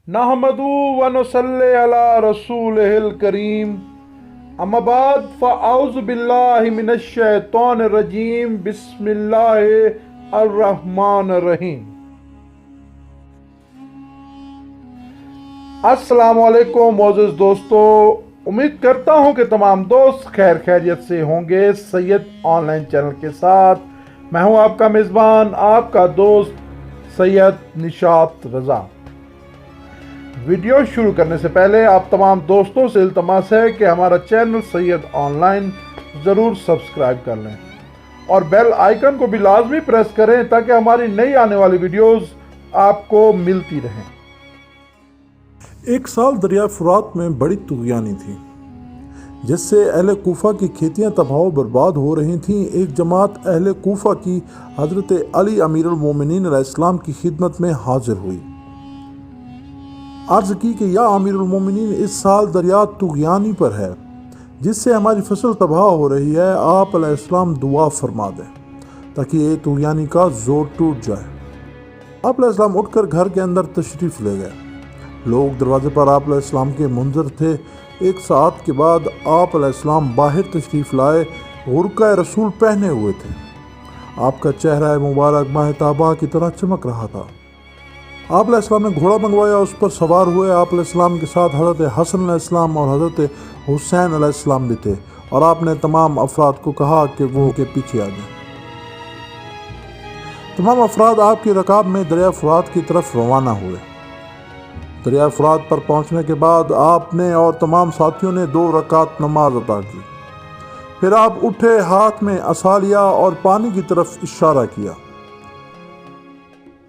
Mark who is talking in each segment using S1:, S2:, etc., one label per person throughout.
S1: नहमदु व नुसल्ली अला रसूलिहिल करीम। अम्मा बाद फ़अऊज़ु बिल्लाहि मिनश शैतानिर रजीम। बिस्मिल्लाहिर रहमानिर रहीम। अस्सलामु अलैकुम मोअज़्ज़िज़ दोस्तों, उम्मीद करता हूँ कि तमाम दोस्त खैर खैरियत से होंगे। सैयद ऑनलाइन चैनल के साथ मैं हूँ आपका मेज़बान, आपका दोस्त सैयद निशात रज़ा। वीडियो शुरू करने से पहले आप तमाम दोस्तों से इल्तमास है कि हमारा चैनल सैयद ऑनलाइन ज़रूर सब्सक्राइब कर लें और बेल आइकन को भी लाजमी प्रेस करें ताकि हमारी नई आने वाली वीडियोस आपको मिलती रहें।
S2: एक साल दरिया फुरात में बड़ी तुग़यानी थी, जिससे अहले कूफा की खेतियां तबाह बर्बाद हो रही थीं। एक जमात अहले कूफा की हज़रत अली अमीरुल मोमिनीन अलैहिस्सलाम की खिदमत में हाजिर हुई। अर्ज़ की कि या अमीरुल मोमिनीन, इस साल दरिया तुग़यानी पर है, जिससे हमारी फसल तबाह हो रही है। आप अलैहिस्सलाम दुआ फरमा दें ताकि ये तुग़यानी का ज़ोर टूट जाए। आप अलैहिस्सलाम उठकर घर के अंदर तशरीफ़ ले गए। लोग दरवाजे पर आप अलैहिस्सलाम के मुंतज़िर थे। एक साथ के बाद आप अलैहिस्सलाम बाहर तशरीफ़ लाए, गुरका रसूल पहने हुए थे। आपका चेहरा मुबारक माह ताबा की तरह चमक रहा था। आप अलैहिस्सलाम ने घोड़ा मंगवाया, उस पर सवार हुए। आप अलैहिस्सलाम के साथ हज़रत हसन अलैहिस्सलाम और हज़रत हुसैन अलैहिस्सलाम भी थे और आपने तमाम अफराद को कहा कि वो के पीछे आ जाएं। तमाम अफराद आपकी रकाब में दरिया फुरात की तरफ रवाना हुए। दरिया फुरात पर पहुंचने के बाद आपने और तमाम साथियों ने 2 रकात नमाज अता की। फिर आप उठे, हाथ में असा लिया और पानी की तरफ इशारा किया।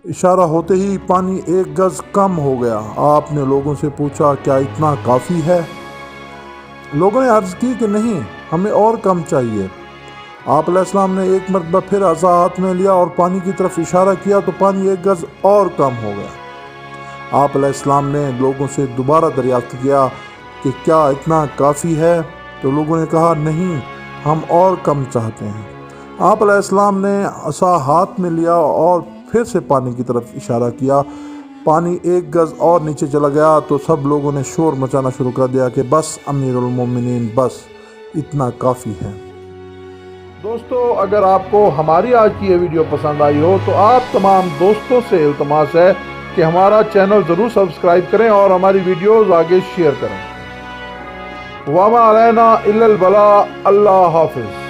S2: इशारा होते ही पानी 1 गज कम हो गया। आपने लोगों से पूछा, क्या इतना काफ़ी है? लोगों ने अर्ज़ की कि नहीं, हमें और कम चाहिए। आप अलैहिस्सलाम ने एक मरतबा फिर असा हाथ में लिया और पानी की तरफ इशारा किया तो पानी 1 गज और कम हो गया। आप अलैहिस्सलाम ने लोगों से दोबारा दरियाफ्त किया कि क्या इतना काफ़ी है? तो लोगों ने कहा, नहीं, हम और कम चाहते हैं। आप अलैहिस्सलाम ने असा हाथ में लिया और फिर से पानी की तरफ इशारा किया। पानी 1 गज और नीचे चला गया तो सब लोगों ने शोर मचाना शुरू कर दिया कि बस अमीरुल मोमिनीन, बस इतना काफ़ी है।
S1: दोस्तों, अगर आपको हमारी आज की ये वीडियो पसंद आई हो तो आप तमाम दोस्तों से इल्तमास है कि हमारा चैनल ज़रूर सब्सक्राइब करें और हमारी वीडियोस आगे शेयर करें। वमा अलैना इल्लल बला। अल्लाह हाफिज़।